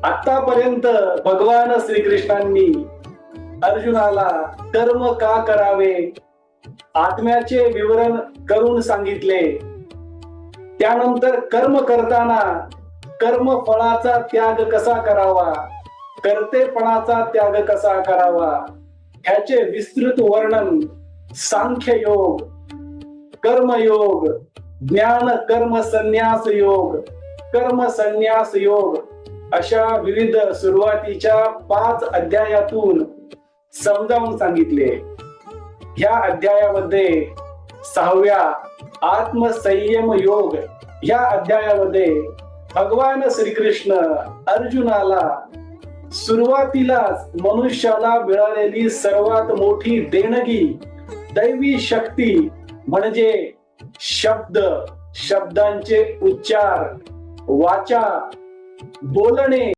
आतापर्यंत भगवान श्रीकृष्णांनी अर्जुनाला कर्म का करावे आत्म्याचे विवरण करून सांगितले. त्यानंतर कर्म करताना कर्म फळाचा त्याग कसा करावा, कर्तेपणाचा त्याग कसा करावा ह्याचे विस्तृत वर्णन सांख्य योग, कर्मयोग, ज्ञान कर्म संन्यास योग, कर्म संन्यास योग अशा विविध सुरुवातीच्या 5 अध्यायातून समजावून सांगितले. ह्या अध्यायामध्ये 6व्या आत्मसंयम योग या अध्यायामध्ये भगवान श्रीकृष्ण अर्जुनाला सुरुवातीलाच मनुष्याला मिळालेली सर्वात मोठी देणगी दैवी शक्ती म्हणजे शब्द, शब्दांचे उच्चार, वाचा, बोलणे